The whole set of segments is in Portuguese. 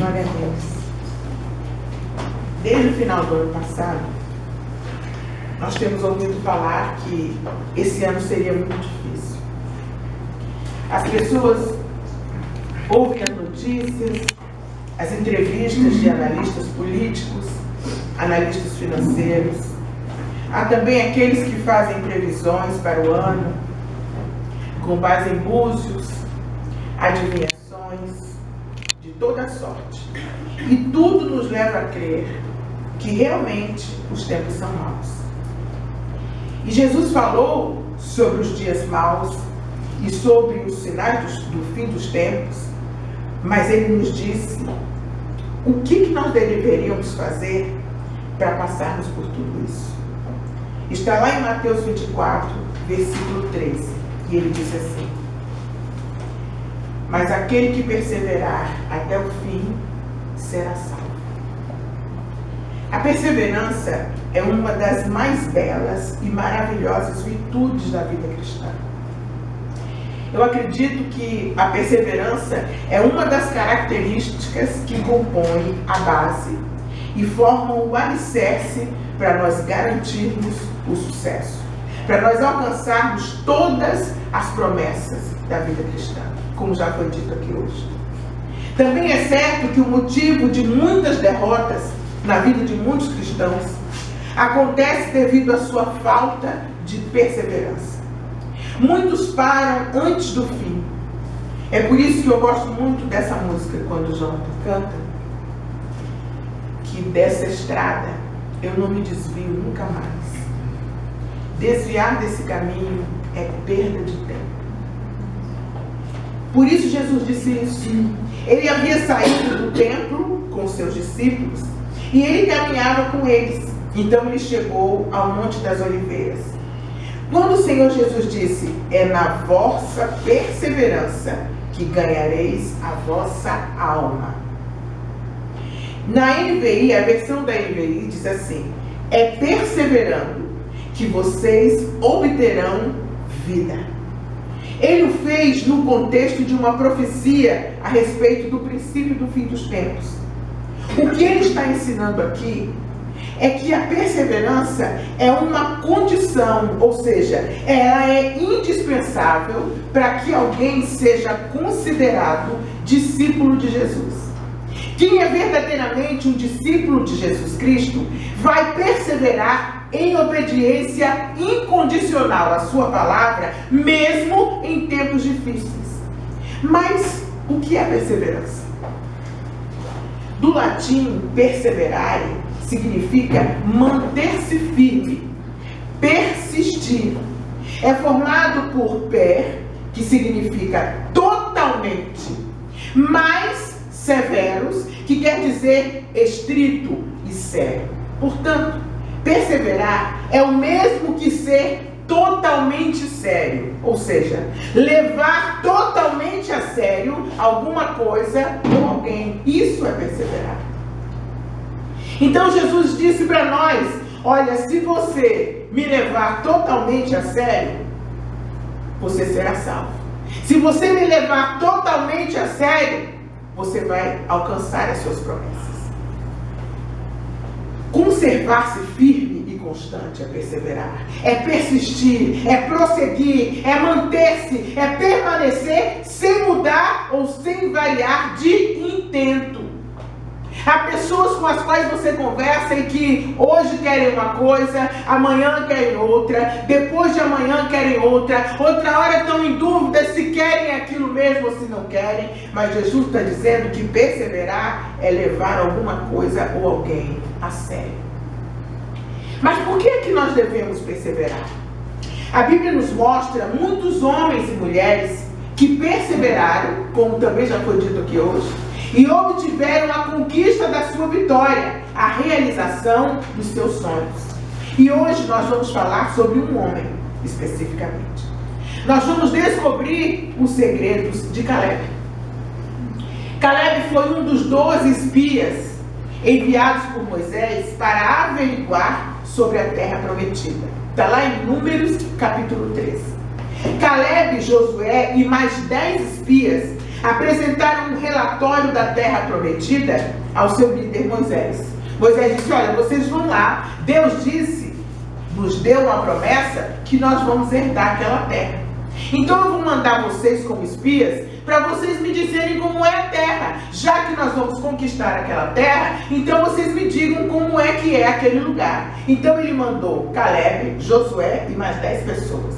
Glória a Deus. Desde o final do ano passado, nós temos ouvido falar que esse ano seria muito difícil. As pessoas ouvem as notícias, as entrevistas de analistas políticos, analistas financeiros. Há também aqueles que fazem previsões para o ano, com base em búzios, adivinhações, de toda sorte. E tudo nos leva a crer que realmente os tempos são maus. E Jesus falou sobre os dias maus e sobre os sinais do fim dos tempos, mas ele nos disse o que nós deveríamos fazer para passarmos por tudo isso. Está lá em Mateus 24, versículo 13, e ele diz assim: mas aquele que perseverar até o fim será salvo. A perseverança é uma das mais belas e maravilhosas virtudes da vida cristã. Eu acredito que a perseverança é uma das características que compõem a base e formam o alicerce para nós garantirmos o sucesso, para nós alcançarmos todas as promessas da vida cristã, como já foi dito aqui hoje. Também é certo que o motivo de muitas derrotas na vida de muitos cristãos acontece devido à sua falta de perseverança. Muitos param antes do fim. É por isso que eu gosto muito dessa música, quando o Jonathan canta, que dessa estrada eu não me desvio nunca mais. Desviar desse caminho é perda de tempo. Por isso Jesus disse isso. Ele havia saído do templo com seus discípulos e ele caminhava com eles. Então ele chegou ao Monte das Oliveiras. Quando o Senhor Jesus disse: é na vossa perseverança que ganhareis a vossa alma. Na NVI, a versão da NVI diz assim: é perseverando que vocês obterão vida. Ele o fez no contexto de uma profecia a respeito do princípio do fim dos tempos. O que ele está ensinando aqui é que a perseverança é uma condição, ou seja, ela é indispensável para que alguém seja considerado discípulo de Jesus. Quem é verdadeiramente um discípulo de Jesus Cristo vai perseverar em obediência incondicional à sua palavra, mesmo em tempos difíceis. Mas o que é perseverança? Do latim perseverare significa manter-se firme, persistir. É formado por per, que significa totalmente, mais severos, que quer dizer estrito e sério. Portanto, perseverar é o mesmo que ser totalmente sério, ou seja, levar totalmente a sério alguma coisa ou alguém. Isso é perseverar. Então Jesus disse para nós: olha, se você me levar totalmente a sério, você será salvo. Se você me levar totalmente a sério, você vai alcançar as suas promessas. Conservar-se firme e constante é perseverar, é persistir, é prosseguir, é manter-se, é permanecer sem mudar ou sem variar de intento. Há pessoas com as quais você conversa e que hoje querem uma coisa, amanhã querem outra, depois de amanhã querem outra, outra hora estão em dúvida se querem aquilo mesmo ou se não querem, mas Jesus está dizendo que perseverar é levar alguma coisa ou alguém a sério. Mas por que é que nós devemos perseverar? A Bíblia nos mostra muitos homens e mulheres que perseveraram, como também já foi dito aqui hoje, e obtiveram a conquista da sua vitória, a realização dos seus sonhos. E hoje nós vamos falar sobre um homem, especificamente. Nós vamos descobrir os segredos de Caleb. Caleb foi um dos 12 espias enviados por Moisés para averiguar sobre a terra prometida. Está lá em Números, capítulo 13. Caleb, Josué e mais 10 espias apresentaram um relatório da terra prometida ao seu líder Moisés. Moisés disse: olha, vocês vão lá, Deus nos deu uma promessa que nós vamos herdar aquela terra. Então eu vou mandar vocês como espias para vocês me dizerem como é a terra. Já que nós vamos conquistar aquela terra, então vocês me digam como é que é aquele lugar. Então ele mandou Caleb, Josué e mais 10 pessoas.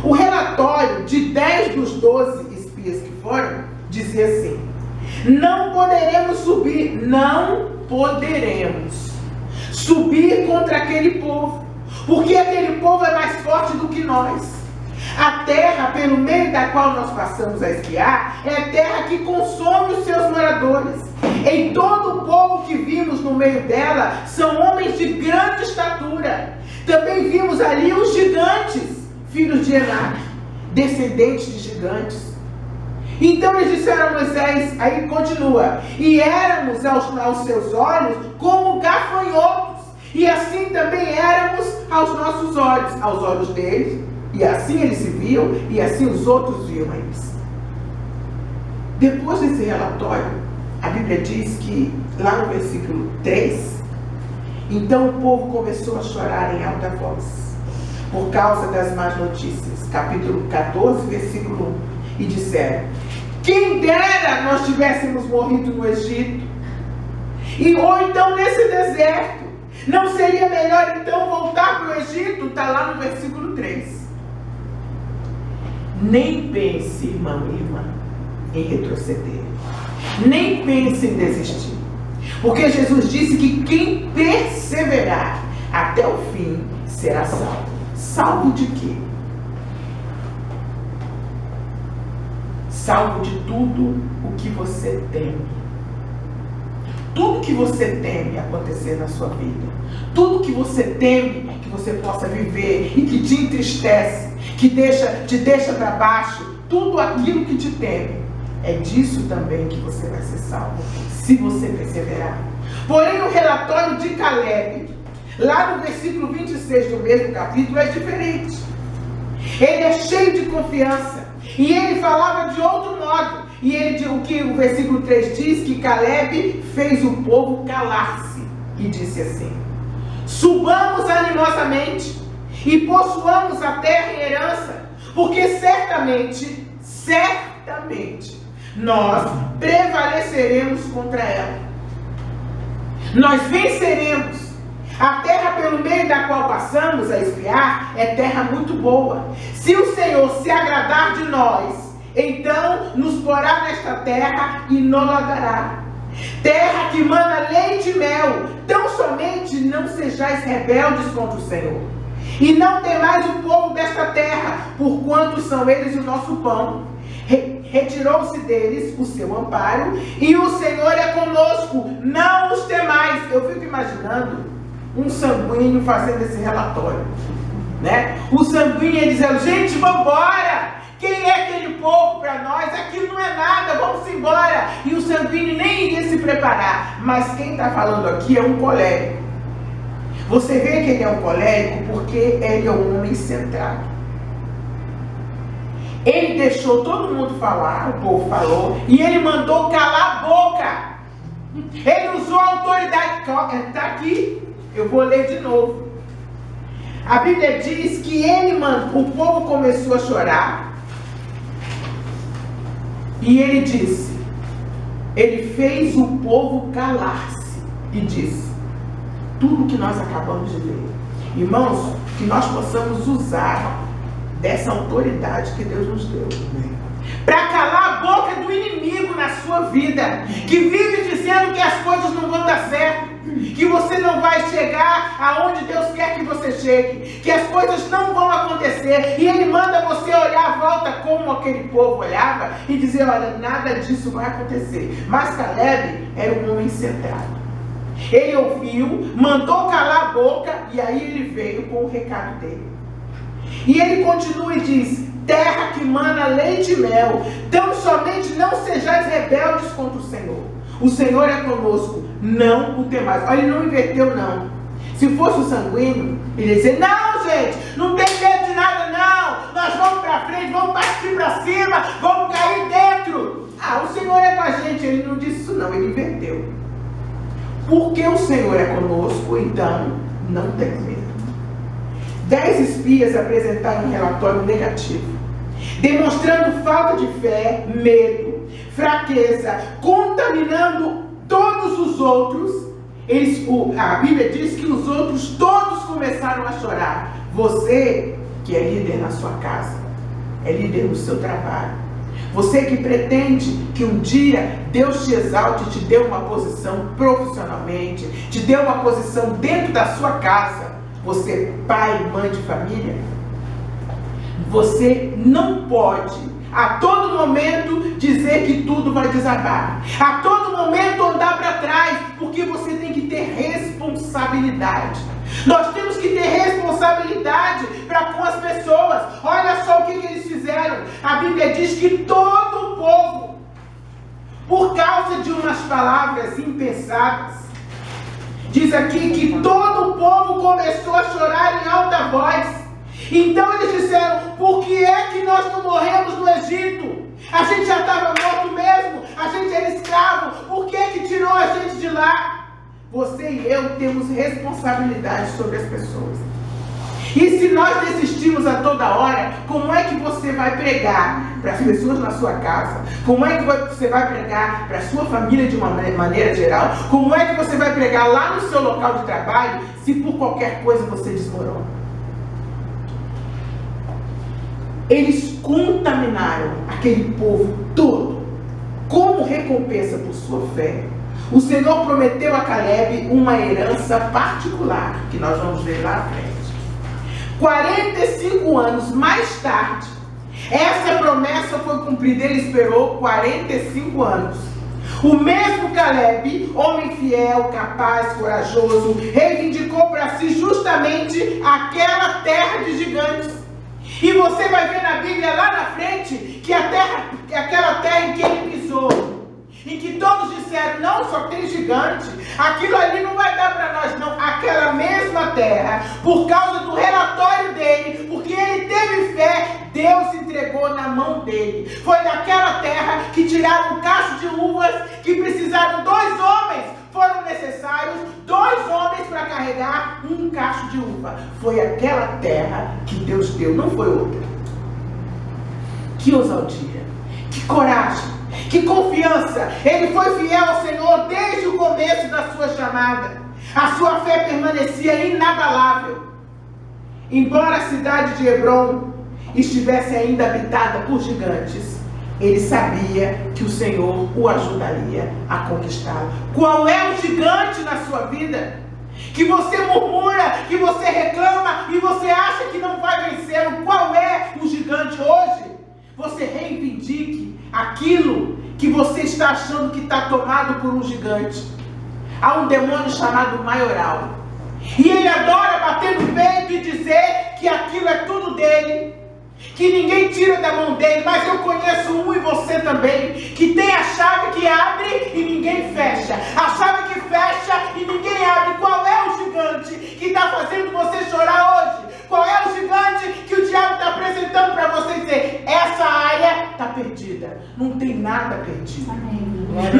O relatório de 10 dos 12 espias que foram dizia assim: não poderemos subir contra aquele povo, porque aquele povo é mais forte do que nós. A terra pelo meio da qual nós passamos a espiar é a terra que consome os seus moradores. Em todo o povo que vimos no meio dela são homens de grande estatura. Também vimos ali os gigantes, filhos de Enac, descendentes de gigantes. Então eles disseram a Moisés, aí continua: e éramos aos seus olhos como gafanhotos, e assim também éramos aos nossos olhos, aos olhos deles. E assim eles se viam, e assim os outros viam eles. Depois desse relatório, a Bíblia diz que, lá no versículo 3, então o povo começou a chorar em alta voz, por causa das más notícias. Capítulo 14, versículo 1. E disseram: quem dera nós tivéssemos morrido no Egito, ou então nesse deserto. Não seria melhor então voltar para o Egito? Está lá no versículo 3. Nem pense, irmão e irmã, em retroceder. Nem pense em desistir. Porque Jesus disse que quem perseverar até o fim será salvo. Salvo de quê? Salvo de tudo o que você teme. Tudo que você teme acontecer na sua vida. Tudo que você teme que você possa viver e que te entristece, que te deixa para baixo, tudo aquilo que te teme, é disso também que você vai ser salvo, se você perseverar. Porém, o relatório de Caleb, lá no versículo 26 do mesmo capítulo, é diferente. Ele é cheio de confiança, e ele falava de outro modo. E o que o versículo 3 diz, que Caleb fez o povo calar-se, e disse assim: subamos animosamente e possuamos a terra em herança, porque certamente nós prevaleceremos contra ela. Nós venceremos. A terra pelo meio da qual passamos a espiar é terra muito boa. Se o Senhor se agradar de nós, então nos porá nesta terra e nos dará. Terra que mana leite e mel. Tão somente não sejais rebeldes contra o Senhor. E não temais o povo desta terra, porquanto são eles o nosso pão. Retirou-se deles o seu amparo, e o Senhor é conosco, não os temais. Eu fico imaginando um sanguíneo fazendo esse relatório, né? O sanguíneo dizendo: gente, vamos embora. Quem é aquele povo para nós? Aquilo não é nada, vamos embora. E o sanguíneo nem iria se preparar. Mas quem está falando aqui é um colérico. Você vê que ele é um colérico porque ele é um homem centrado. Ele deixou todo mundo falar, o povo falou, e ele mandou calar a boca. Ele usou a autoridade. Está aqui, eu vou ler de novo. A Bíblia diz que o povo começou a chorar. E ele disse, ele fez o povo calar-se e disse, tudo que nós acabamos de ler. Irmãos, que nós possamos usar dessa autoridade que Deus nos deu, para calar a boca do inimigo na sua vida, que vive dizendo que as coisas não vão dar certo, que você não vai chegar aonde Deus quer que você chegue, que as coisas não vão acontecer, e ele manda você olhar à volta como aquele povo olhava e dizer: olha, nada disso vai acontecer. Mas Caleb era um homem centrado. Ele ouviu, mandou calar a boca, e aí ele veio com o recado dele. E ele continua e diz: terra que mana leite e mel, tão somente não sejais rebeldes contra o Senhor. O Senhor é conosco, não o temais. Olha, ele não inverteu, não. Se fosse o sanguíneo, ele ia dizer: não, gente, não tem medo de nada, não. Nós vamos para frente, vamos partir para cima, vamos cair dentro. Ah, o Senhor é com a gente. Ele não disse isso não, ele inverteu. Porque o Senhor é conosco, então não tem medo. 10 espias apresentaram um relatório negativo, demonstrando falta de fé, medo, fraqueza, contaminando todos os outros. A Bíblia diz que os outros todos começaram a chorar. Você que é líder na sua casa, é líder no seu trabalho, você que pretende que um dia Deus te exalte, te dê uma posição profissionalmente, te dê uma posição dentro da sua casa, você pai e mãe de família, você não pode a todo momento dizer que tudo vai desabar, a todo momento andar para trás, porque você tem que ter responsabilidade. Nós temos que ter responsabilidade para com as pessoas. Olha só o que eles fizeram. A Bíblia diz que todo o povo, por causa de umas palavras impensadas, diz aqui que todo o povo começou a chorar em alta voz. Então eles disseram: por que é que nós não morremos no Egito? A gente já estava morto mesmo, a gente era escravo, por que é que tirou a gente de lá? Você e eu temos responsabilidade sobre as pessoas. E se nós desistimos a toda hora, como é que você vai pregar para as pessoas na sua casa? Como é que você vai pregar para a sua família de uma maneira geral? Como é que você vai pregar lá no seu local de trabalho se por qualquer coisa você desmorona? Eles contaminaram aquele povo todo. Como recompensa por sua fé, o Senhor prometeu a Caleb uma herança particular, que nós vamos ver lá à frente. 45 anos mais tarde, essa promessa foi cumprida. Ele esperou 45 anos. O mesmo Caleb, homem fiel, capaz, corajoso, reivindicou para si justamente aquela terra de gigantes. E você vai ver na Bíblia lá na frente que aquela terra em que ele pisou, em que todos disseram: não, só tem gigante, aquilo ali não vai dar para nós não. Aquela mesma terra, por causa do relatório dele, porque ele teve fé, Deus entregou na mão dele. Foi daquela terra que tiraram um cacho de uvas, que precisaram 2 homens. Foram necessários 2 homens para carregar um cacho de uva. Foi aquela terra que Deus deu, não foi outra. Que ousadia, que coragem, que confiança. Ele foi fiel ao Senhor desde o começo da sua chamada. A sua fé permanecia inabalável. Embora a cidade de Hebrom estivesse ainda habitada por gigantes, ele sabia que o Senhor o ajudaria a conquistá-lo. Qual é o gigante na sua vida? Que você murmura, que você reclama e você acha que não vai vencê-lo. Qual é o gigante hoje? Você reivindique aquilo que você está achando que está tomado por um gigante. Há um demônio chamado maioral. E ele adora bater no peito e dizer que aquilo é tudo dele, que ninguém tira da mão dele. Mas eu conheço um, e você também, que tem a chave que abre e ninguém fecha, a chave que fecha e ninguém abre. Qual é o gigante que está fazendo você chorar hoje? Qual é o gigante que o diabo está apresentando para você dizer: essa área está perdida? Não tem nada perdido.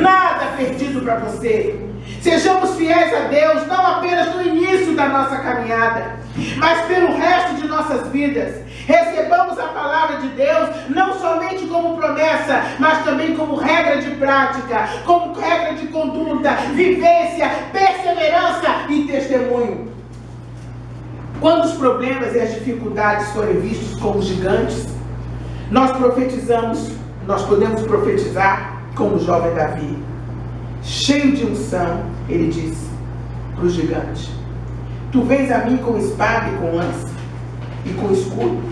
Nada perdido para você. Sejamos fiéis a Deus, não apenas no início da nossa caminhada, mas pelo resto de nossas vidas. Recebamos a palavra de Deus não somente como promessa, mas também como regra de prática, como regra de conduta, vivência, perseverança e testemunho. Quando os problemas e as dificuldades forem vistos como gigantes, nós podemos profetizar como o jovem Davi. Cheio de unção, ele disse para o gigante: tu vens a mim com espada e com lança e com escudo,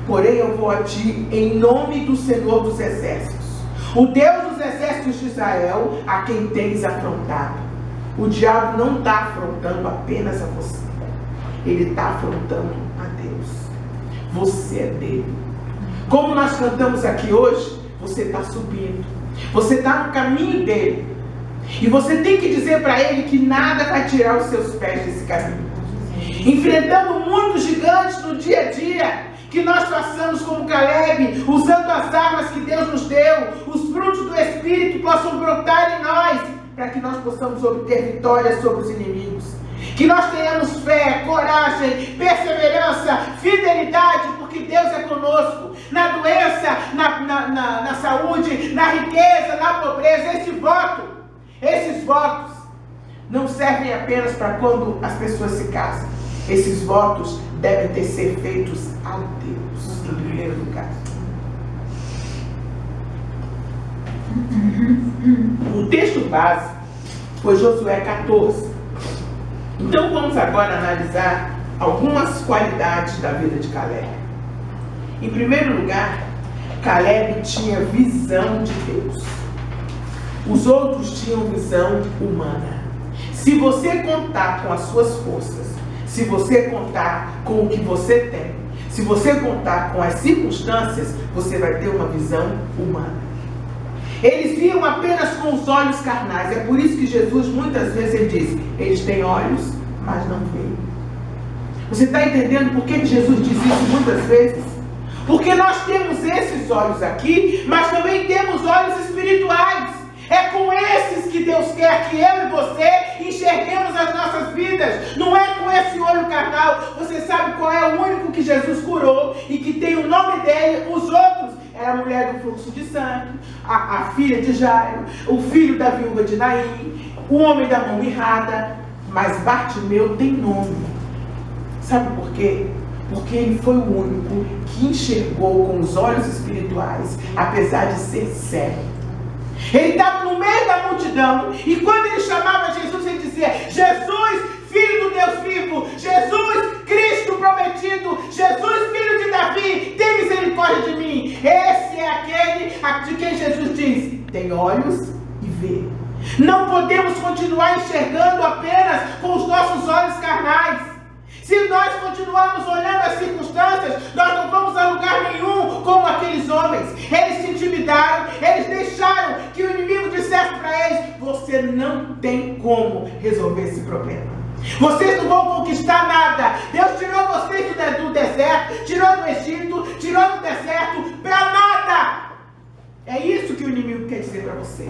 porém eu vou a ti em nome do Senhor dos Exércitos, o Deus dos exércitos de Israel, a quem tens afrontado. O diabo não está afrontando apenas a você, ele está afrontando a Deus. Você é dele. Como nós cantamos aqui hoje, você está subindo, você está no caminho dele. E você tem que dizer para ele que nada vai tirar os seus pés desse caminho. Enfrentando muitos gigantes no dia a dia, que nós passamos como Caleb, usando as armas que Deus nos deu, os frutos do Espírito possam brotar em nós, para que nós possamos obter vitória sobre os inimigos. Que nós tenhamos fé, coragem, perseverança, fidelidade, porque Deus é conosco. Na doença, na saúde, na riqueza, na pobreza. Esses votos não servem apenas para quando as pessoas se casam. Esses votos devem ter ser feitos a Deus, em primeiro lugar. O texto base foi Josué 14. Então vamos agora analisar algumas qualidades da vida de Caleb. Em primeiro lugar, Caleb tinha visão de Deus. Os outros tinham visão humana. Se você contar com as suas forças, se você contar com o que você tem, se você contar com as circunstâncias, você vai ter uma visão humana. Eles viam apenas com os olhos carnais. É por isso que Jesus muitas vezes ele diz: eles têm olhos, mas não veem. Você está entendendo por que Jesus diz isso muitas vezes? Porque nós temos esses olhos aqui, mas também temos olhos espirituais. É com esses que Deus quer que eu e você enxerguemos as nossas vidas. Não é com esse olho carnal. Você sabe qual é o único que Jesus curou e que tem o nome dele? Os outros. Era a mulher do fluxo de sangue, a filha de Jairo, o filho da viúva de Naim, o homem da mão mirrada. Mas Bartimeu tem nome. Sabe por quê? Porque ele foi o único que enxergou com os olhos espirituais, apesar de ser cego. Ele estava no meio da multidão, e quando ele chamava Jesus, ele dizia: Jesus, Filho do Deus vivo, Jesus, Cristo prometido, Jesus, Filho de Davi, tem misericórdia de mim. Esse é aquele de quem Jesus diz: tem olhos e vê. Não podemos continuar enxergando apenas com os nossos olhos carnais. Se nós continuarmos olhando as circunstâncias, nós não vamos a lugar nenhum como aqueles homens. Eles se intimidaram, eles deixaram que o inimigo dissesse para eles: você não tem como resolver esse problema. Vocês não vão conquistar nada. Deus tirou vocês do deserto, tirou do Egito, tirou do deserto para nada. É isso que o inimigo quer dizer para você.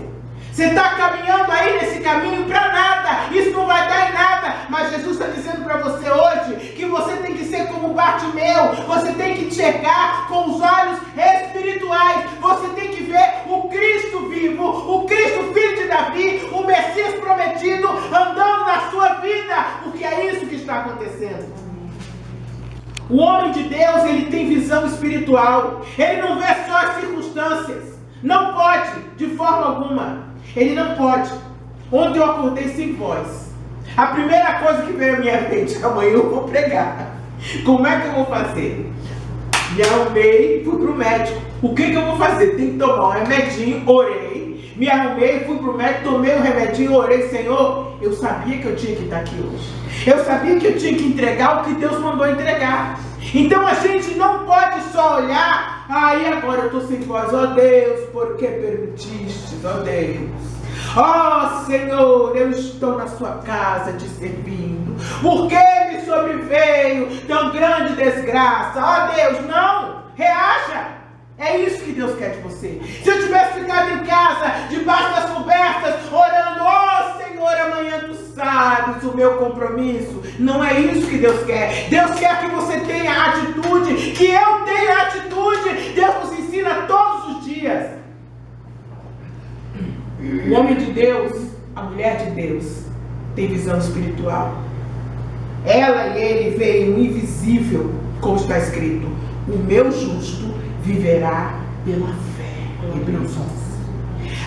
Você está caminhando aí nesse caminho para nada. Isso não vai dar em nada. Mas Jesus está dizendo para você hoje que você tem que ser como Bartimeu. Você tem que enxergar com os olhos espirituais. Você tem que ver o Cristo vivo, o Cristo filho de Davi, o Messias prometido andando na sua vida. Porque é isso que está acontecendo. O homem de Deus, ele tem visão espiritual. Ele não vê só as circunstâncias. Não pode, de forma alguma. Ele não pode. Ontem eu acordei sem voz. A primeira coisa que veio à minha mente: amanhã eu vou pregar. Como é que eu vou fazer? Me arrumei, fui para o médico. O que eu vou fazer? Tem que tomar um remedinho, orei. Me arrumei, fui para o médico, tomei um remedinho, orei. Senhor, eu sabia que eu tinha que estar aqui hoje. Eu sabia que eu tinha que entregar o que Deus mandou entregar. Então a gente não pode só olhar: aí agora eu estou sem voz. Ó Deus, por que permitiste? Ó Deus. Ó Senhor, eu estou na sua casa te servindo. Por que me sobreveio tão grande desgraça? Ó Deus, não. Reaja. É isso que Deus quer de você. Se eu tivesse ficado em casa, debaixo das cobertas, orando: ó Senhor, amanhã tu sabes o meu compromisso. Não é isso que Deus quer. Deus quer que você tenha atitude, que eu tenha atitude. Deus nos ensina todos os dias. O homem de Deus, a mulher de Deus, tem visão espiritual. Ela e ele veem o invisível, como está escrito: o meu justo viverá pela fé. Hebreus 11.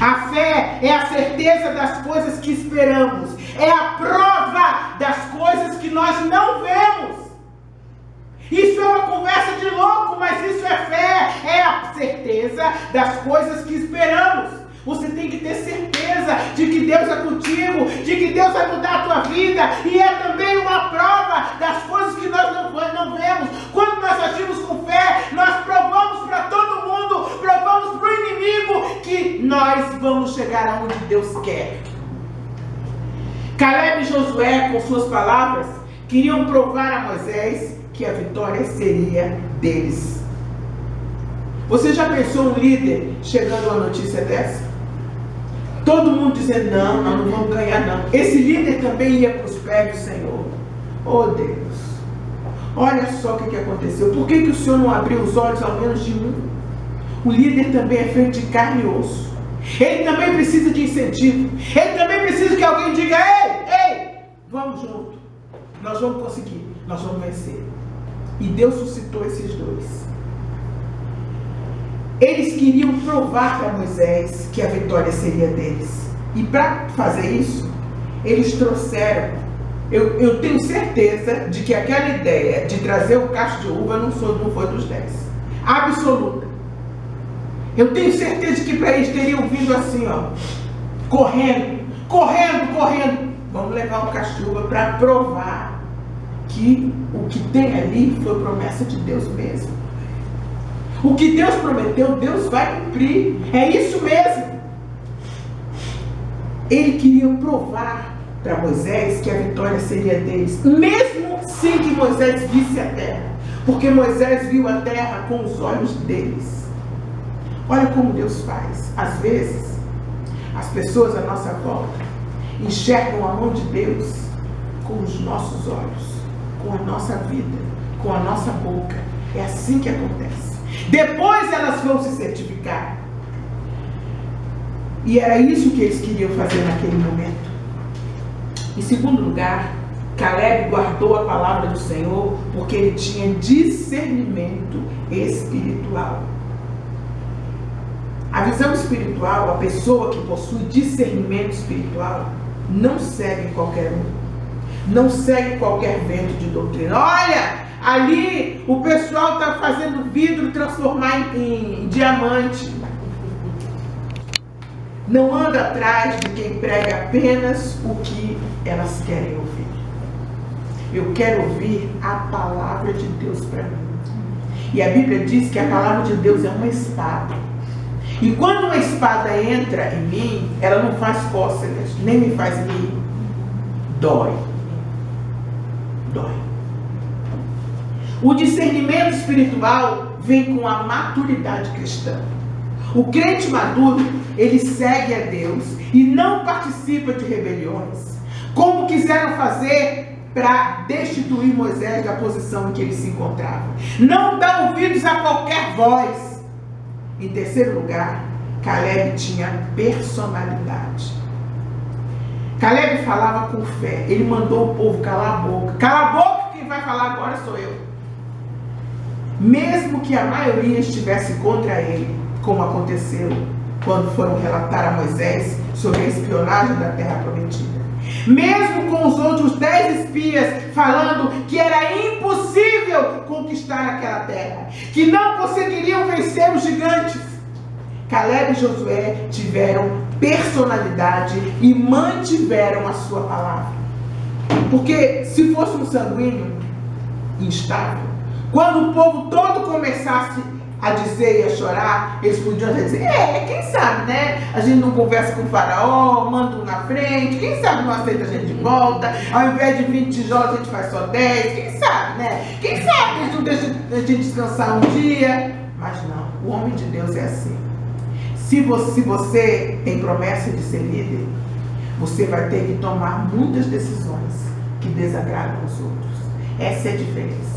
A fé é a certeza das coisas que esperamos. É a prova das coisas que nós não vemos. Isso é uma conversa de louco, mas isso é fé. É a certeza das coisas que esperamos. Você tem que ter certeza de que Deus é contigo, de que Deus vai mudar a tua vida. E é também uma prova das coisas que nós não vemos. Quando nós agimos com fé, nós provamos para todo mundo, provamos para o inimigo que nós vamos chegar aonde Deus quer. Caleb e Josué, com suas palavras, queriam provar a Moisés que a vitória seria deles. Você já pensou um líder chegando a uma notícia dessa? Todo mundo dizendo, não, nós não vamos ganhar não. Esse líder também ia para os pés do Senhor. Oh Deus, olha só o que aconteceu. Por que o Senhor não abriu os olhos ao menos de um? O líder também é feito de carne e osso. Ele também precisa de incentivo. Ele também precisa que alguém diga, ei, vamos junto. Nós vamos conseguir, nós vamos vencer. E Deus suscitou esses dois. Eles queriam provar para Moisés que a vitória seria deles. E para fazer isso, eles trouxeram. Eu tenho certeza de que aquela ideia de trazer o cacho de uva não foi dos 10. Absoluta. Eu tenho certeza de que para eles teriam vindo assim, ó, correndo. Vamos levar o cacho de uva para provar que o que tem ali foi promessa de Deus mesmo. O que Deus prometeu, Deus vai cumprir. É isso mesmo. Ele queria provar para Moisés que a vitória seria deles, mesmo sem que Moisés visse a terra, porque Moisés viu a terra com os olhos deles. Olha como Deus faz. Às vezes, as pessoas à nossa volta enxergam a mão de Deus com os nossos olhos, com a nossa vida, com a nossa boca. É assim que acontece. Depois elas vão se certificar. E era isso que eles queriam fazer naquele momento. Em segundo lugar, Caleb guardou a palavra do Senhor porque ele tinha discernimento espiritual. A visão espiritual, a pessoa que possui discernimento espiritual, não segue qualquer um. Não segue qualquer vento de doutrina. Olha, ali o pessoal está fazendo vidro transformar em diamante. Não anda atrás de quem prega apenas o que elas querem ouvir. Eu quero ouvir a palavra de Deus para mim. E a Bíblia diz que a palavra de Deus é uma espada. E quando uma espada entra em mim, ela não faz cócegas, nem me faz rir. Dói. O discernimento espiritual vem com a maturidade cristã. O crente maduro, ele segue a Deus e não participa de rebeliões, como quiseram fazer para destituir Moisés da posição em que ele se encontrava. Não dá ouvidos a qualquer voz. Em terceiro lugar, Caleb tinha personalidade. Caleb falava com fé. Ele mandou o povo calar a boca. Cala a boca, quem vai falar agora sou eu. Mesmo que a maioria estivesse contra ele, como aconteceu quando foram relatar a Moisés sobre a espionagem da terra prometida. Mesmo com os outros 10 espias falando que era impossível conquistar aquela terra, que não conseguiriam vencer os gigantes, Caleb e Josué tiveram personalidade e mantiveram a sua palavra. Porque se fosse um sanguíneo instável, quando o povo todo começasse a dizer e a chorar, eles podiam dizer, quem sabe, né? A gente não conversa com o faraó, manda um na frente, quem sabe não aceita a gente de volta, ao invés de 20 tijolos a gente faz só 10, quem sabe, né? Quem sabe eles não deixam a gente descansar um dia. Mas não, o homem de Deus é assim. Se você tem promessa de ser líder, você vai ter que tomar muitas decisões que desagradam os outros. Essa é a diferença.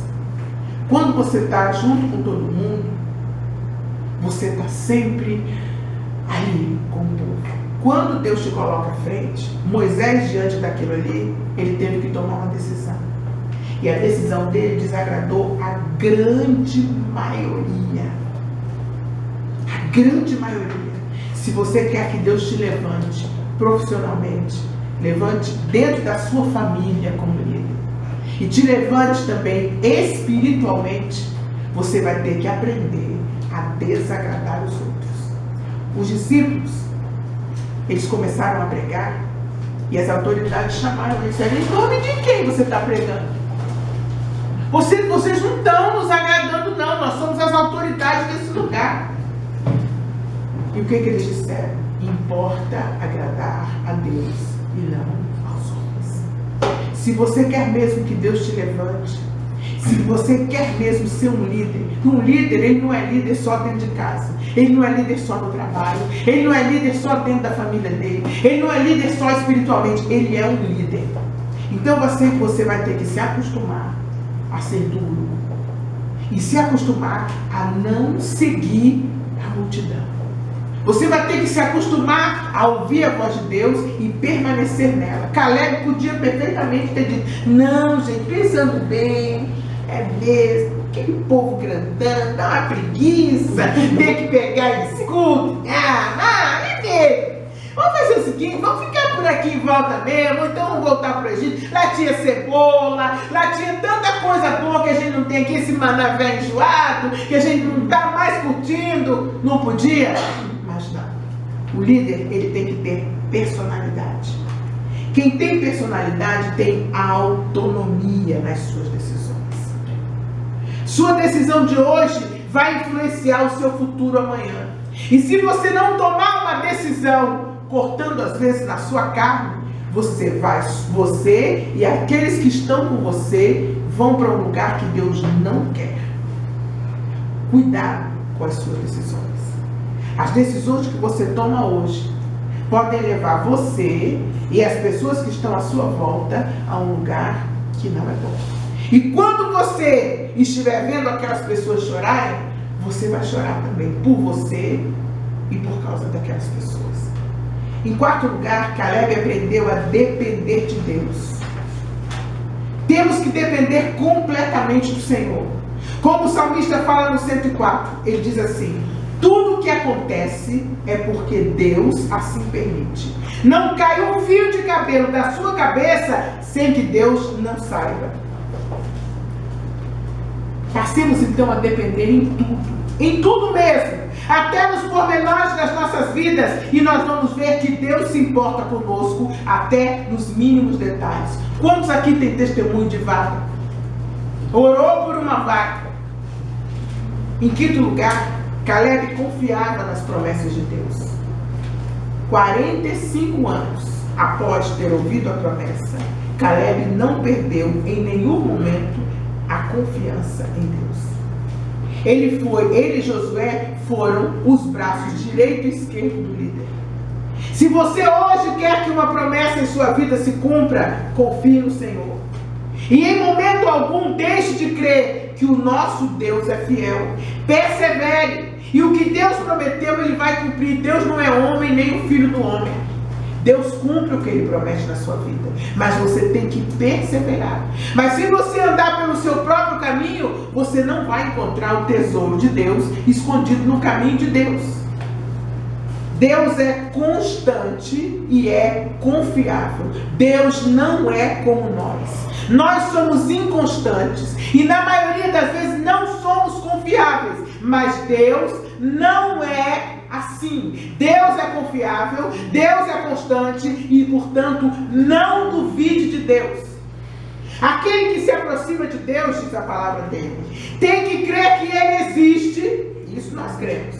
Quando você está junto com todo mundo, você está sempre ali com o povo. Quando Deus te coloca à frente, Moisés, diante daquilo ali, ele teve que tomar uma decisão. E a decisão dele desagradou a grande maioria. A grande maioria. Se você quer que Deus te levante profissionalmente, levante dentro da sua família como líder, e te levante também espiritualmente, você vai ter que aprender a desagradar os outros. Os discípulos, eles começaram a pregar e as autoridades chamaram eles. Em nome de quem você está pregando? Vocês não estão nos agradando não, nós somos as autoridades desse lugar. E o que eles disseram? Importa agradar a Deus e não aos homens. Se você quer mesmo que Deus te levante, Se você quer mesmo ser um líder, ele não é líder só dentro de casa, ele não é líder só no trabalho, ele não é líder só dentro da família dele, ele não é líder só espiritualmente, ele é um líder. Então você vai ter que se acostumar a ser duro e se acostumar a não seguir a multidão. Você vai ter que se acostumar a ouvir a voz de Deus e permanecer nela. Caleb podia perfeitamente ter dito: não, gente, pensando bem, é mesmo, aquele povo grandão, dá uma preguiça, ter que pegar escudo. É mesmo. Vamos fazer o seguinte, vamos ficar por aqui em volta mesmo, então vamos voltar para o Egito. Lá tinha cebola, lá tinha tanta coisa boa que a gente não tem aqui, esse maná velho enjoado, que a gente não está mais curtindo. Não podia? Mas não. O líder, ele tem que ter personalidade. Quem tem personalidade tem autonomia nas suas decisões. Sua decisão de hoje vai influenciar o seu futuro amanhã. E se você não tomar uma decisão cortando às vezes na sua carne, você e aqueles que estão com você vão para um lugar que Deus não quer. Cuidado com as suas decisões. As decisões que você toma hoje podem levar você e as pessoas que estão à sua volta a um lugar que não é bom. E quando você estiver vendo aquelas pessoas chorarem, você vai chorar também por você e por causa daquelas pessoas. Em quarto lugar, Caleb aprendeu a depender de Deus. Temos que depender completamente do Senhor. Como o salmista fala no 104, ele diz assim: tudo o que acontece é porque Deus assim permite. Não cai um fio de cabelo da sua cabeça sem que Deus não saiba. Passemos então a depender em tudo mesmo. Até nos pormenores das nossas vidas, e nós vamos ver que Deus se importa conosco até nos mínimos detalhes. Quantos aqui tem testemunho de vaca? Orou por uma vaca. Em quinto lugar, Caleb confiava nas promessas de Deus. 45 anos após ter ouvido a promessa, Caleb não perdeu em nenhum momento a confiança em Deus. Ele e Josué foram os braços direito e esquerdo do líder. Se você hoje quer que uma promessa em sua vida se cumpra, confie no Senhor. E em momento algum deixe de crer que o nosso Deus é fiel. Persevere. E o que Deus prometeu, Ele vai cumprir. Deus não é homem, nem o filho do homem. Deus cumpre o que Ele promete na sua vida. Mas você tem que perseverar. Mas se você andar pelo seu próprio caminho, você não vai encontrar o tesouro de Deus escondido no caminho de Deus. Deus é constante e é confiável. Deus não é como nós. Nós somos inconstantes e na maioria das vezes não somos confiáveis. Mas Deus não é assim. Deus é confiável, Deus é constante e, portanto, não duvide de Deus. Aquele que se aproxima de Deus, diz a palavra dele, tem que crer que Ele existe, isso nós cremos.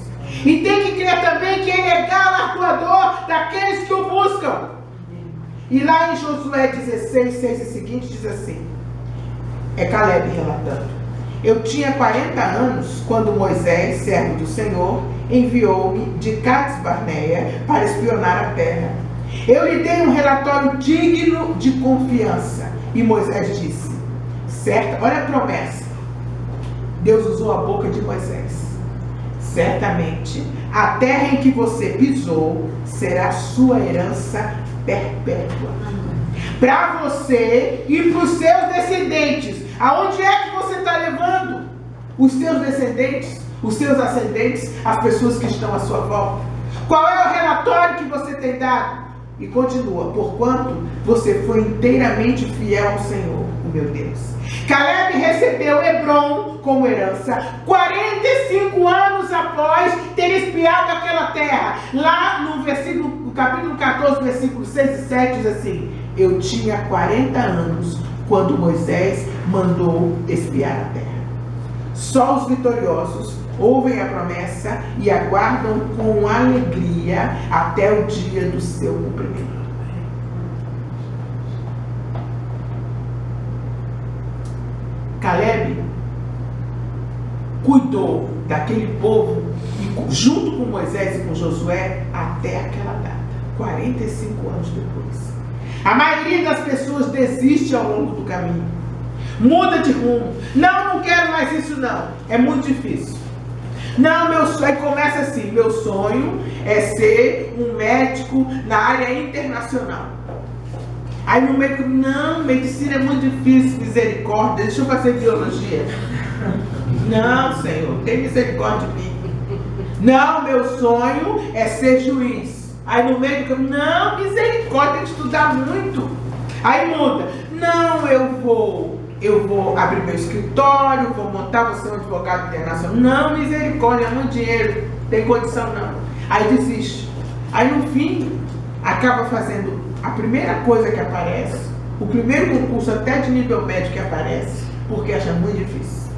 E tem que crer também que Ele é galardoador daqueles que o buscam. E lá em Josué 16, 6 e seguinte, diz assim, é Caleb relatando: eu tinha 40 anos quando Moisés, servo do Senhor, enviou-me de Cades-Barneia para espionar a terra. Eu lhe dei um relatório digno de confiança. E Moisés disse, certa, olha a promessa. Deus usou a boca de Moisés. Certamente, a terra em que você pisou será sua herança perpétua. Para você e para os seus descendentes. Aonde é que você está levando os seus descendentes, os seus ascendentes, as pessoas que estão à sua volta? Qual é o relatório que você tem dado? E continua, porquanto você foi inteiramente fiel ao Senhor, o meu Deus. Caleb recebeu Hebrom como herança 45 anos após ter espiado aquela terra. Lá no capítulo 14, versículos 6 e 7 diz assim, eu tinha 40 anos quando Moisés mandou espiar a terra. Só os vitoriosos ouvem a promessa e aguardam com alegria até o dia do seu cumprimento. Caleb cuidou daquele povo, e junto com Moisés e com Josué, até aquela data, 45 anos depois. A maioria das pessoas desiste ao longo do caminho, muda de rumo. Não quero mais isso não, é muito difícil. Não, meu sonho, aí começa assim, meu sonho é ser um médico na área internacional. Aí no médico, não, medicina é muito difícil, misericórdia, deixa eu fazer biologia. Não, Senhor, tem misericórdia de mim. Não, meu sonho é ser juiz. Aí no médico, não, misericórdia, tem que estudar muito. Aí muda, não, eu vou abrir meu escritório, vou montar, vou ser um advogado internacional. Não, misericórdia, é muito dinheiro, tem condição não. Aí desiste. Aí no fim, acaba fazendo a primeira coisa que aparece, o primeiro concurso até de nível médio que aparece, porque acha muito difícil.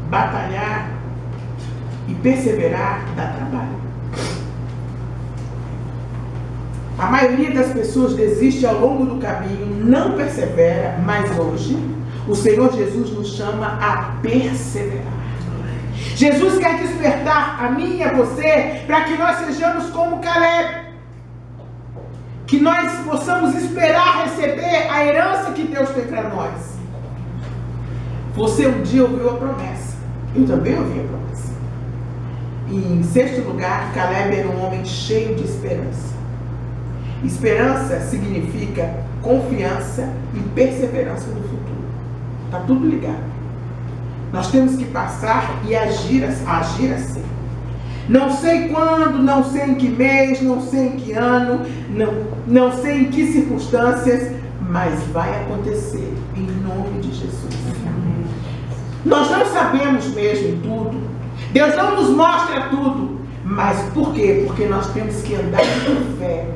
Batalhar e perseverar dá trabalho. A maioria das pessoas desiste ao longo do caminho, não persevera, mas hoje o Senhor Jesus nos chama a perseverar. Jesus quer despertar a mim e a você para que nós sejamos como Caleb, que nós possamos esperar receber a herança que Deus tem para nós. Você um dia ouviu a promessa, eu também ouvi a promessa. E em sexto lugar, Caleb era um homem cheio de esperança. Esperança significa confiança e perseverança no futuro. Está tudo ligado. Nós temos que passar e agir assim. Não sei quando, não sei em que mês, não sei em que ano, não sei em que circunstâncias, mas vai acontecer em nome de Jesus. Nós não sabemos mesmo tudo. Deus não nos mostra tudo. Mas por quê? Porque nós temos que andar com fé.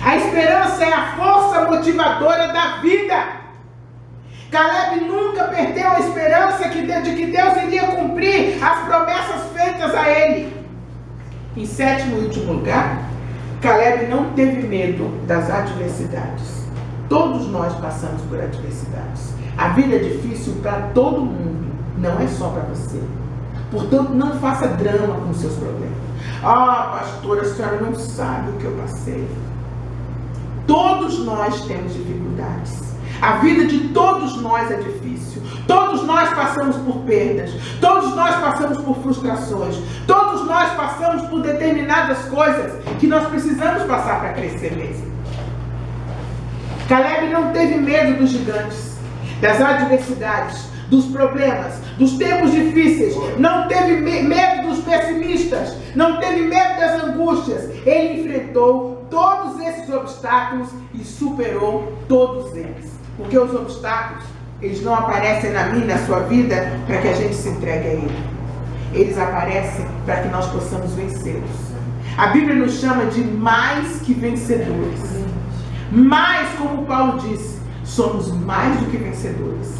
A esperança é a força motivadora da vida. Caleb nunca perdeu a esperança de que Deus iria cumprir as promessas feitas a ele. Em sétimo e último lugar, Caleb não teve medo das adversidades. Todos nós passamos por adversidades. A vida é difícil para todo mundo, não é só para você. Portanto, não faça drama com seus problemas. Ah, pastora, a senhora não sabe o que eu passei. Todos nós temos dificuldades. A vida de todos nós é difícil. Todos nós passamos por perdas. Todos nós passamos por frustrações. Todos nós passamos por determinadas coisas que nós precisamos passar para crescer mesmo. Caleb não teve medo dos gigantes, das adversidades, dos problemas, dos tempos difíceis. Não teve medo dos pessimistas. Não teve medo das angústias. Ele enfrentou todos esses obstáculos e superou todos eles. Porque os obstáculos, eles não aparecem na minha e na sua vida para que a gente se entregue a ele. Eles aparecem para que nós possamos vencê-los. A Bíblia nos chama de mais que vencedores. Mais, como Paulo disse, somos mais do que vencedores.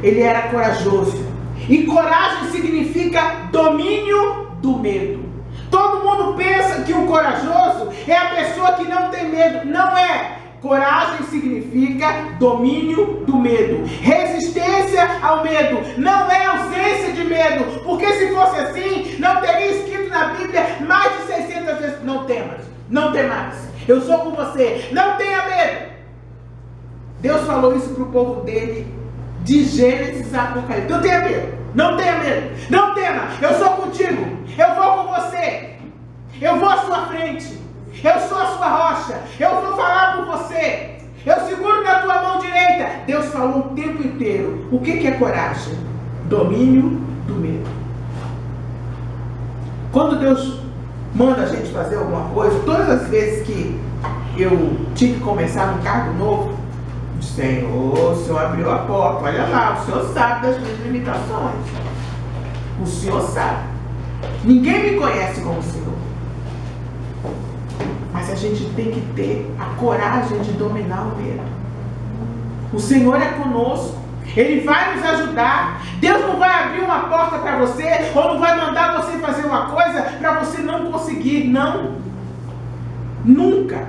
Ele era corajoso. E coragem significa domínio do medo. Todo mundo pensa que o corajoso é a pessoa que não tem medo. Não é. Coragem significa domínio do medo. Resistência ao medo. Não é ausência de medo. Porque se fosse assim, não teria escrito na Bíblia mais de 600 vezes: não temas, não temais. Eu sou com você. Não tenha medo. Deus falou isso para o povo dele de Gênesis a Apocalipse. Não tenha medo. Não tenha medo. Não tema. Eu sou contigo. Eu vou com você. Eu vou à sua frente. Eu sou a sua rocha. Eu vou falar por você. Eu seguro na tua mão direita. Deus falou o tempo inteiro. O que é coragem? Domínio do medo. Quando Deus manda a gente fazer alguma coisa, todas as vezes que eu tinha que começar um cargo novo, Senhor, o Senhor abriu a porta, olha lá, o Senhor sabe das minhas limitações. O Senhor sabe. Ninguém me conhece como o Senhor. Mas a gente tem que ter a coragem de dominar o medo. O Senhor é conosco. Ele vai nos ajudar. Deus não vai abrir uma porta para você, ou não vai mandar você fazer uma coisa para você não conseguir. Não. Nunca.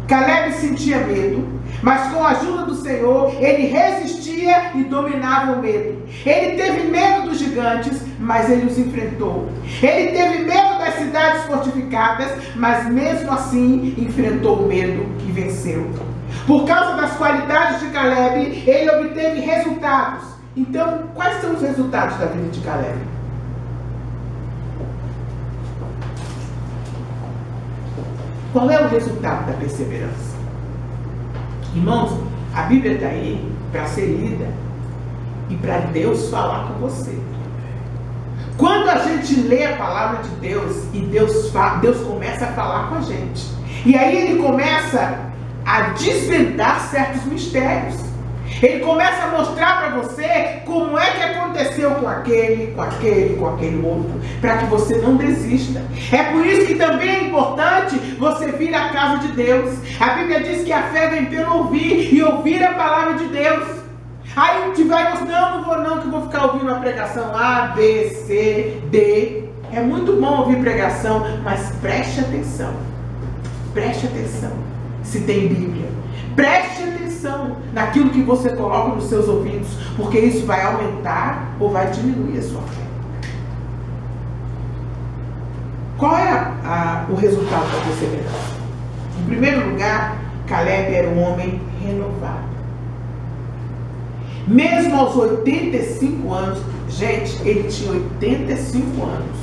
Caleb sentia medo, Mas com a ajuda do Senhor, ele resistia e dominava o medo. Ele teve medo dos gigantes, mas ele os enfrentou. Ele teve medo das cidades fortificadas, mas mesmo assim enfrentou o medo e venceu. Por causa das qualidades de Caleb, ele obteve resultados. Então, quais são os resultados da vida de Caleb? Qual é o resultado da perseverança? Irmãos, a Bíblia está aí para ser lida e para Deus falar com você. Quando a gente lê a palavra de Deus e Deus começa a falar com a gente. E aí ele começa a desvendar certos mistérios. Ele começa a mostrar para você como é que aconteceu com aquele outro, para que você não desista. É por isso que também é importante você vir à casa de Deus. A Bíblia diz que a fé vem pelo ouvir e ouvir a palavra de Deus. Aí a gente vai dizer, não vou não, que vou ficar ouvindo uma pregação A, B, C, D. É muito bom ouvir pregação, mas preste atenção. Preste atenção se tem Bíblia. Preste atenção naquilo que você coloca nos seus ouvidos, porque isso vai aumentar ou vai diminuir a sua fé. Qual é o resultado da perseverança? Em primeiro lugar, Caleb era um homem renovado. Mesmo aos 85 anos, gente, ele tinha 85 anos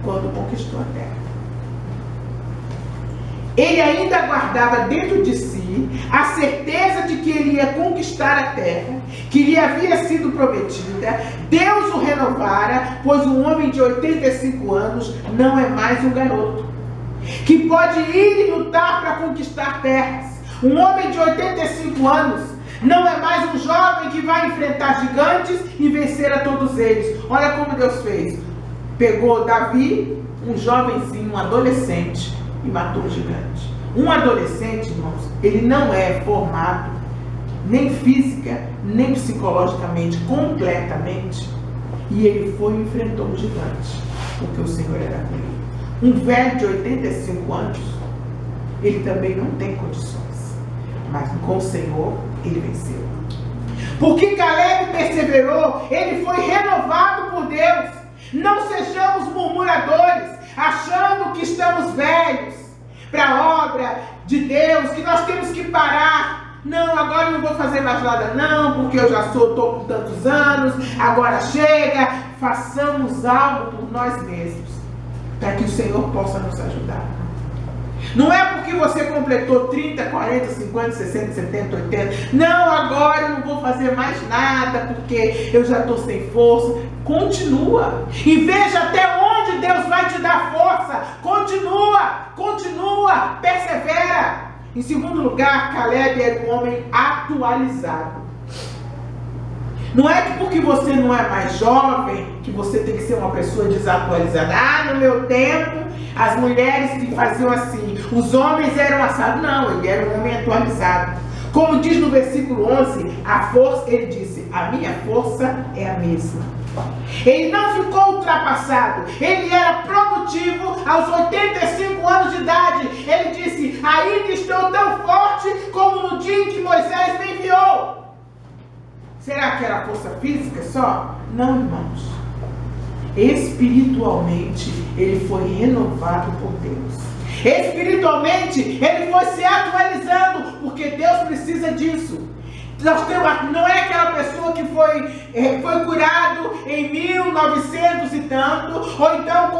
quando conquistou a terra. Ele ainda guardava dentro de si a certeza de que ele ia conquistar a terra, que lhe havia sido prometida. Deus o renovara, pois um homem de 85 anos não é mais um garoto, que pode ir e lutar para conquistar terras. Um homem de 85 anos não é mais um jovem que vai enfrentar gigantes e vencer a todos eles. Olha como Deus fez. Pegou Davi, um jovenzinho, um adolescente, e matou o gigante. Um adolescente, irmãos, ele não é formado nem física, nem psicologicamente, completamente. E ele foi e enfrentou o gigante, porque o Senhor era com ele. Um velho de 85 anos, ele também não tem condições. Mas com o Senhor, ele venceu. Porque Caleb perseverou, ele foi renovado por Deus. Não sejamos murmuradores, achando que estamos velhos para a obra de Deus, que nós temos que parar. Não, agora eu não vou fazer mais nada não, porque eu já estou com tantos anos, agora chega. Façamos algo por nós mesmos, para que o Senhor possa nos ajudar. Não é porque você completou 30, 40, 50, 60, 70, 80. Não, agora eu não vou fazer mais nada, porque eu já estou sem força. Continua. E veja até onde Deus vai te dar força. Continua, persevera. Em segundo lugar, Caleb era um homem atualizado. Não é que porque você não é mais jovem, que você tem que ser uma pessoa desatualizada. No meu tempo, as mulheres que faziam assim, os homens eram assados. Não, ele era um homem atualizado. Como diz no versículo 11, a força, ele disse, a minha força é a mesma. Ele não ficou ultrapassado, ele era produtivo aos 85 anos de idade. Ele disse, ainda estou tão forte como no dia em que Moisés me enviou. Será que era força física só? Não, irmãos. Espiritualmente, ele foi renovado por Deus. Espiritualmente, ele foi se atualizando, porque Deus precisa disso. Não é aquela pessoa que foi curado em 1900 e tanto, ou então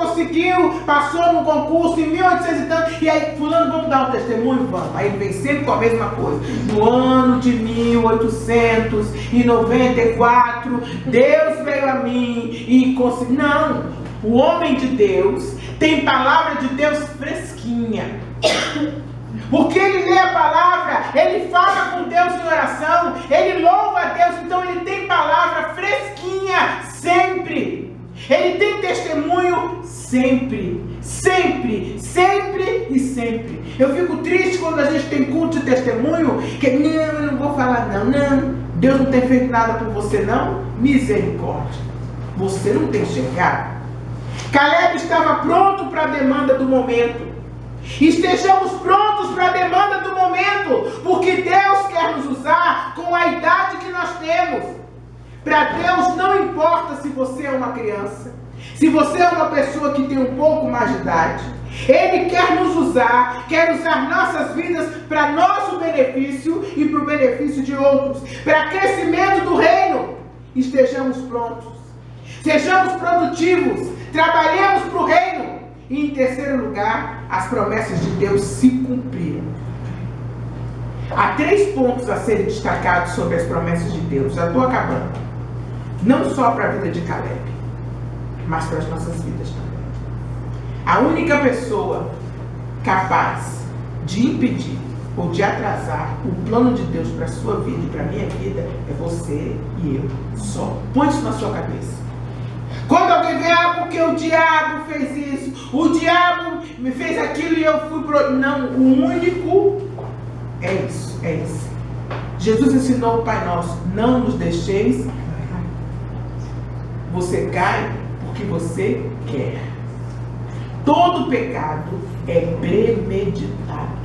passou no concurso em 1800 e tanto, e aí, fulano, vamos dar um testemunho? Vamos. Aí ele vem sempre com a mesma coisa. No ano de 1894, Deus veio a mim e conseguiu. Não, o homem de Deus tem palavra de Deus fresquinha. Porque ele lê a palavra, ele fala com Deus em oração, ele louva a Deus, então ele tem palavra fresquinha sempre. Ele tem testemunho sempre. Eu fico triste quando a gente tem culto de testemunho, que não, eu não vou falar não, Deus não tem feito nada por você não, misericórdia. Você não tem chegado. Caleb estava pronto para a demanda do momento. Estejamos prontos para a demanda do momento, porque Deus quer nos usar com a idade que nós temos. Para Deus não importa se você é uma criança, se você é uma pessoa que tem um pouco mais de idade. Ele quer nos usar, quer usar nossas vidas para nosso benefício e para o benefício de outros, para crescimento do reino. Estejamos prontos, sejamos produtivos, trabalhemos para o reino. E em terceiro lugar, as promessas de Deus se cumpriram. Há 3 pontos a serem destacados sobre as promessas de Deus. Já estou acabando. Não só para a vida de Caleb, mas para as nossas vidas também. A única pessoa capaz de impedir ou de atrasar o plano de Deus para a sua vida e para a minha vida é você e eu. Só. Põe isso na sua cabeça. Quando alguém vê, porque o diabo fez isso, o diabo me fez aquilo e eu fui pro... Não, o único é isso, é esse. Jesus ensinou o Pai Nosso: não nos deixeis cair. Você cai porque você quer. Todo pecado é premeditado.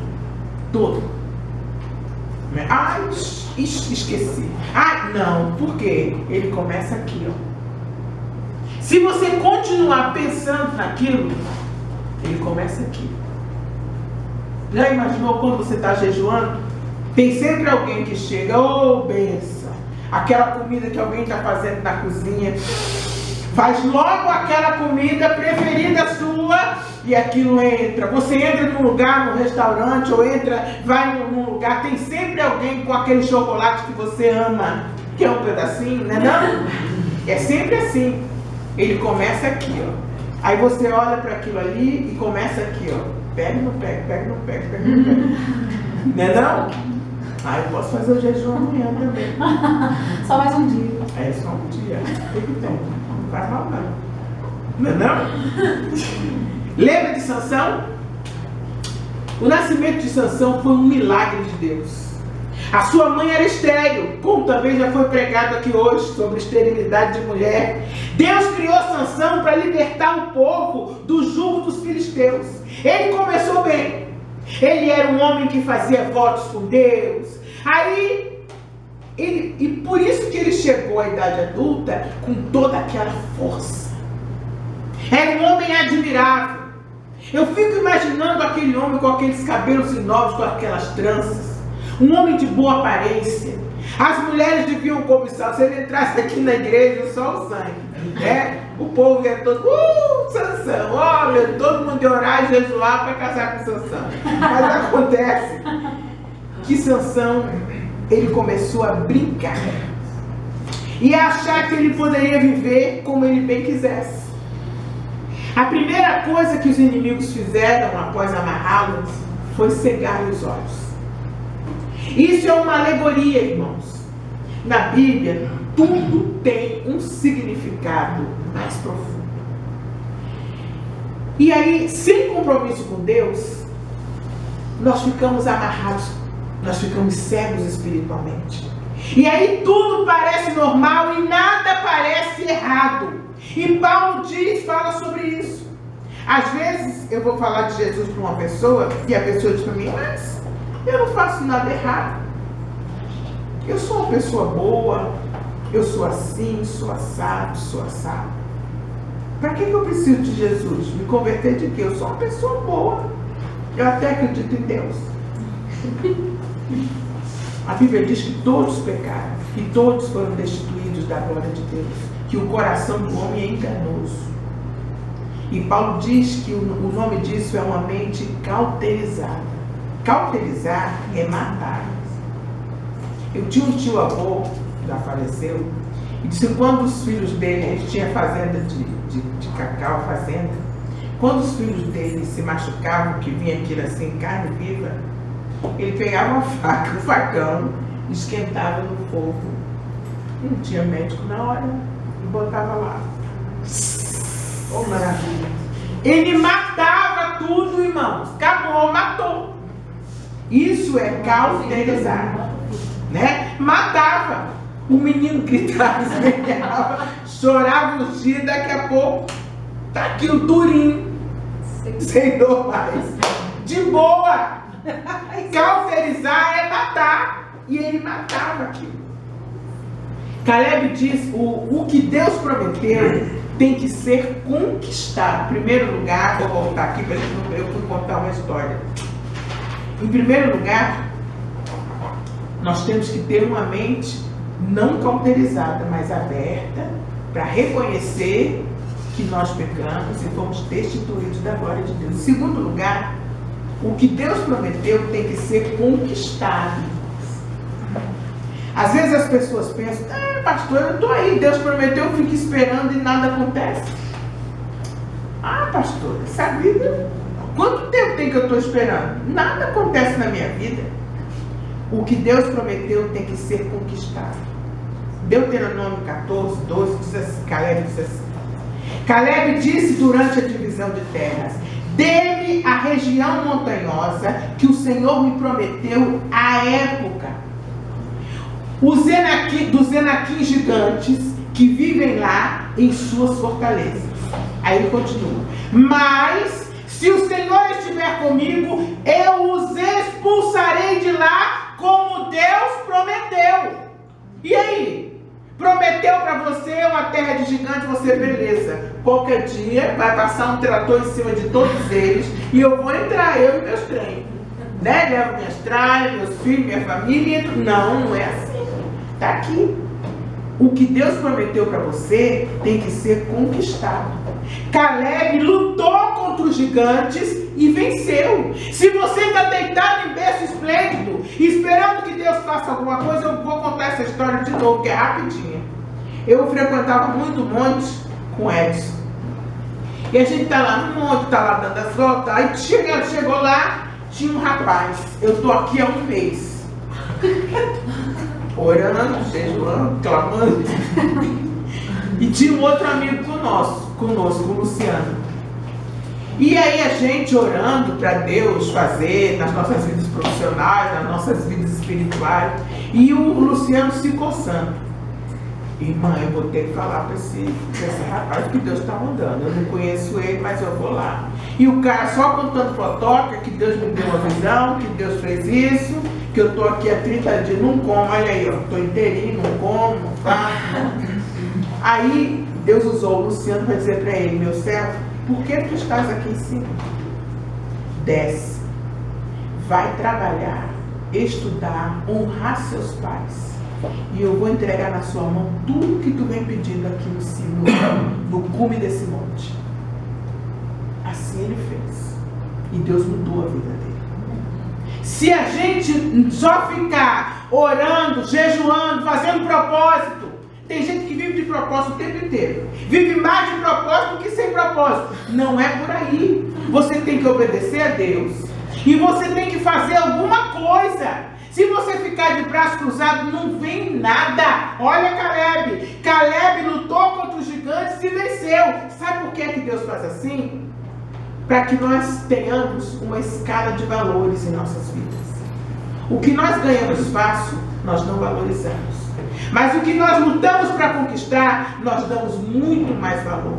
Todo. Ai, esqueci. Ai, não, por quê? Ele começa aqui, ó. Se você continuar pensando naquilo, ele começa aqui. Já imaginou quando você está jejuando? Tem sempre alguém que chega, ô benção, aquela comida que alguém está fazendo na cozinha, faz logo aquela comida preferida sua e aquilo entra. Você entra num lugar, num restaurante, ou vai num lugar, tem sempre alguém com aquele chocolate que você ama, que é um pedacinho, né não? É sempre assim. Ele começa aqui, ó. Aí você olha para aquilo ali e começa aqui, ó. Pega e não pega, pega e não pega, pega e não pega. Não é não? Ah, eu posso fazer o jejum amanhã também. Só mais um dia. É só um dia. Tem que ter. Não faz mal não. Não é não? Lembra de Sansão? O nascimento de Sansão foi um milagre de Deus. A sua mãe era estéril, como também já foi pregado aqui hoje sobre esterilidade de mulher. Deus criou Sansão para libertar o povo do jugo dos filisteus. Ele começou bem. Ele era um homem que fazia votos com Deus. E por isso que ele chegou à idade adulta com toda aquela força. Era um homem admirável. Eu fico imaginando aquele homem com aqueles cabelos enormes, com aquelas tranças. Um homem de boa aparência. As mulheres deviam cobiçar. Se ele entrasse aqui na igreja, só o sangue, né? O povo ia todo, Sansão, olha, todo mundo ia orar e jejuar para casar com Sansão. Mas acontece que Sansão, ele começou a brincar e a achar que ele poderia viver como ele bem quisesse. A primeira coisa que os inimigos fizeram após amarrá-lo foi cegar-lhe os olhos. Isso é uma alegoria, irmãos. Na Bíblia, tudo tem um significado mais profundo. E aí, sem compromisso com Deus, nós ficamos amarrados, nós ficamos cegos espiritualmente. E aí tudo parece normal e nada parece errado. E Paulo fala sobre isso. Às vezes eu vou falar de Jesus para uma pessoa e a pessoa diz para mim, mas eu não faço nada errado. Eu sou uma pessoa boa, eu sou assim, sou assado, sou assado. Para que eu preciso de Jesus? Me converter de quê? Eu sou uma pessoa boa. Eu até acredito em Deus. A Bíblia diz que todos pecaram e todos foram destituídos da glória de Deus. Que o coração do homem é enganoso. E Paulo diz que o nome disso é uma mente cauterizada. Cauterizar é matar. Eu tinha um tio-avô, já faleceu, e disse que quando os filhos dele, ele tinha fazenda de cacau, fazenda, quando os filhos dele se machucavam, que vinha aquilo assim, carne viva, ele pegava uma faca, um facão, esquentava no fogo, não tinha médico na hora, e botava lá. Oh, maravilha! Ele matava tudo, irmãos, acabou, matou. Isso é cauterizar. Né? Matava. O menino gritava, esmeava, chorava os dias, daqui a pouco tá aqui o durinho, sem dor mais. de boa. Cauterizar é matar. E ele matava aquilo. Caleb diz, o que Deus prometeu tem que ser conquistado. Em primeiro lugar, vou voltar aqui para eu fui contar uma história. Em primeiro lugar, nós temos que ter uma mente não cauterizada, mas aberta para reconhecer que nós pecamos e fomos destituídos da glória de Deus. Em segundo lugar, o que Deus prometeu tem que ser conquistado. Às vezes as pessoas pensam, pastor, eu estou aí, Deus prometeu, eu fico esperando e nada acontece. Pastor, essa vida, quanto tempo tem que eu estou esperando? Nada acontece na minha vida. O que Deus prometeu tem que ser conquistado. Deuteronômio 14, 12, diz assim, Caleb diz assim. Caleb disse durante a divisão de terras, dê-me a região montanhosa que o Senhor me prometeu à época. Dos Enaquim gigantes que vivem lá em suas fortalezas. Aí ele continua. Mas, se o Senhor estiver comigo, eu os expulsarei de lá como Deus prometeu. E aí? Prometeu para você uma terra de gigante, você, beleza. Qualquer dia vai passar um trator em cima de todos eles e eu vou entrar, eu e meus trem. Né? Levo minhas tralhas, meus filhos, minha família. Não, não é assim. Está aqui. O que Deus prometeu para você tem que ser conquistado. Caleb lutou contra os gigantes e venceu. Se você está deitado em berço esplêndido, esperando que Deus faça alguma coisa, eu vou contar essa história de novo, que é rapidinha. Eu frequentava muito o monte com o Edson. E a gente está lá no monte, está lá dando as voltas. Aí chegou lá, tinha um rapaz. Eu estou aqui há um mês. Orando, jejuando, clamando. E tinha um outro amigo conosco, o Luciano. E aí a gente orando para Deus fazer nas nossas vidas profissionais, nas nossas vidas espirituais. E o Luciano se coçando. Irmã, eu vou ter que falar para esse rapaz que Deus está mandando. Eu não conheço ele, mas eu vou lá. E o cara só contando fofoca, que Deus me deu uma visão, que Deus fez isso, que eu estou aqui há 30 dias, não como, olha aí, estou inteirinho, não como, não faço. Aí Deus usou o Luciano para dizer para ele, meu servo, por que tu estás aqui em cima? Desce, vai trabalhar, estudar, honrar seus pais. E eu vou entregar na sua mão tudo que tu vem pedindo aqui no cimo, no cume desse monte. Assim ele fez. E Deus mudou a vida dele. Se a gente só ficar orando, jejuando, fazendo propósito, tem gente que vive de propósito o tempo inteiro. Vive mais de propósito do que sem propósito. Não é por aí. Você tem que obedecer a Deus. E você tem que fazer alguma coisa. Se você ficar de braço cruzado, não vem nada. Olha Caleb. Caleb lutou contra os gigantes e venceu. Sabe por que Deus faz assim? Para que nós tenhamos uma escala de valores em nossas vidas. O que nós ganhamos fácil, nós não valorizamos. Mas o que nós lutamos para conquistar, nós damos muito mais valor.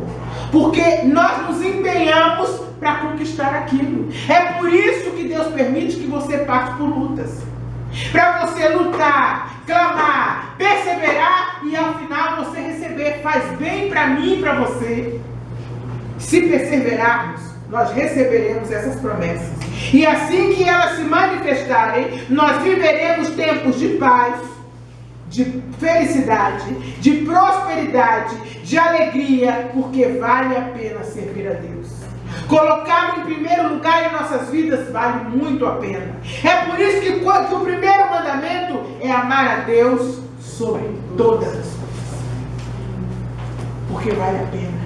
Porque nós nos empenhamos para conquistar aquilo. É por isso que Deus permite que você passe por lutas. Para você lutar, clamar, perseverar e ao final você receber. Faz bem para mim e para você. Se perseverarmos, nós receberemos essas promessas. E assim que elas se manifestarem, nós viveremos tempos de paz, de felicidade, de prosperidade, de alegria, porque vale a pena servir a Deus. Colocá-lo em primeiro lugar em nossas vidas vale muito a pena. É por isso que o primeiro mandamento é amar a Deus sobre todas as coisas. Porque vale a pena.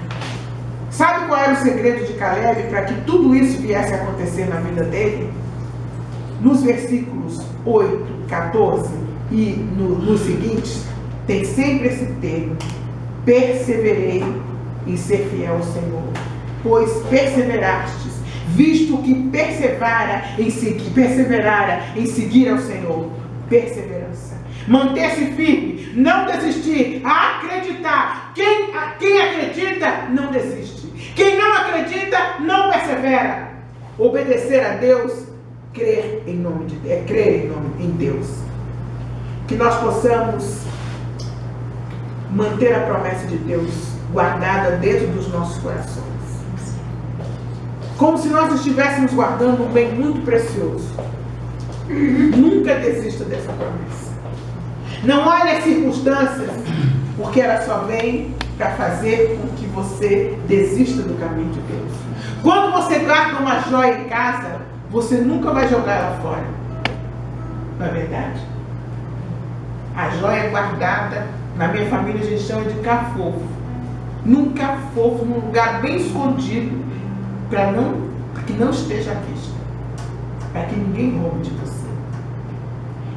Sabe qual era o segredo de Caleb para que tudo isso viesse a acontecer na vida dele? Nos versículos 8, 14 e nos seguintes, tem sempre esse termo: perseverei em ser fiel ao Senhor. Pois perseverastes, visto que perseverara em seguir ao Senhor. Perseverança. Manter-se firme, não desistir, acreditar. Quem acredita, não desiste. Quem não acredita, não persevera. Obedecer a Deus, crer em nome de Deus, crer em Deus. Que nós possamos manter a promessa de Deus guardada dentro dos nossos corações. Como se nós estivéssemos guardando um bem muito precioso. Nunca desista dessa promessa. Não olhe as circunstâncias, porque ela só vem para fazer com que você desista do caminho de Deus. Quando você guarda uma joia em casa, você nunca vai jogar ela fora. Não é verdade? A joia guardada, na minha família a gente chama de cafofo. Num cafofo, num lugar bem escondido, para que não esteja à vista. Para que ninguém roube de você.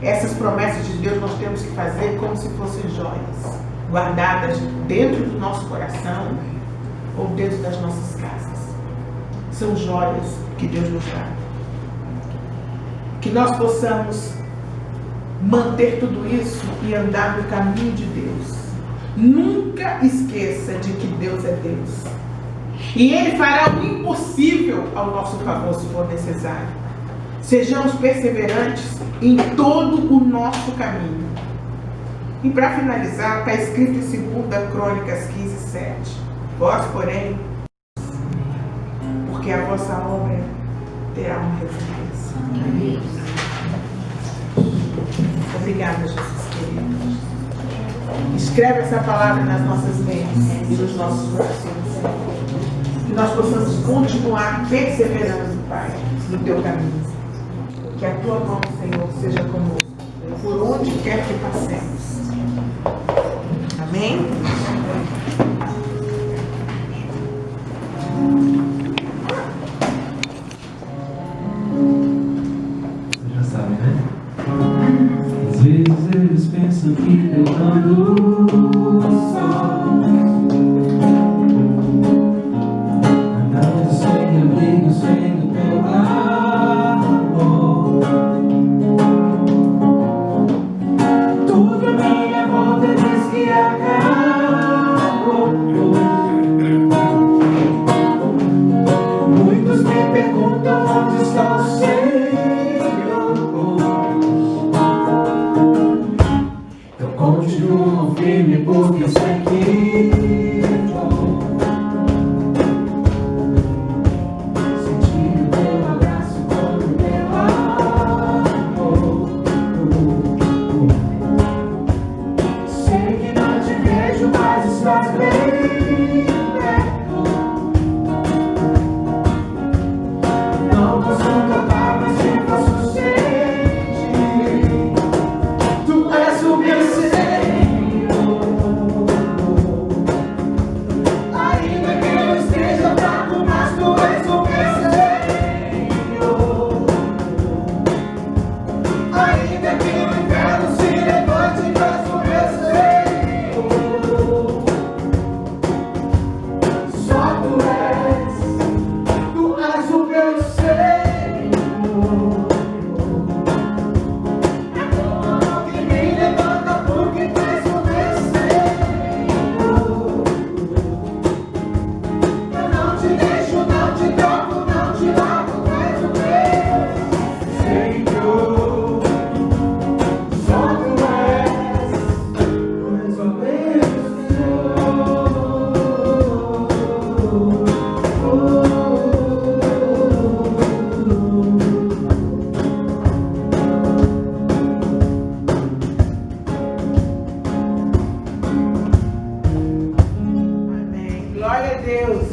Essas promessas de Deus nós temos que fazer como se fossem joias, guardadas dentro do nosso coração ou dentro das nossas casas. São joias que Deus nos dá. Que nós possamos manter tudo isso e andar no caminho de Deus. Nunca esqueça de que Deus é Deus. E Ele fará o impossível ao nosso favor se for necessário. Sejamos perseverantes em todo o nosso caminho. E para finalizar, está escrito em 2 Crônicas 15:7. Vós, porém, porque a vossa obra terá uma recompensa. Obrigada, Jesus querido. Escreve essa palavra nas nossas mentes e nos nossos corações. Que nós possamos continuar perseverando, Pai, no teu caminho. Que a tua mão, Senhor, seja conosco, por onde quer que passemos. Amém? Você já sabe, né? Às vezes eles pensam que eu ando só, andando sem amigo, sem o teu amor. Tudo à minha volta diz que acabou. Muitos me perguntam onde está o Senhor. Eu continuo firme porque eu sei que vou sentir o teu abraço, todo o teu amor. Sei que não te vejo, mas estás bem perto. Não posso tocar, mas te posso sentir. Tu és o meu Senhor. Ainda que eu esteja fraco, mas tu és o meu Senhor. Ainda que o inferno se levante, tu és o meu Senhor. Só tu és o meu Senhor. A mão que me levanta porque tu és o meu Senhor. Eu não te deixo, não te troco, não te largo, tu és o meu Senhor. Só tu és o meu Amém. Glória a Deus.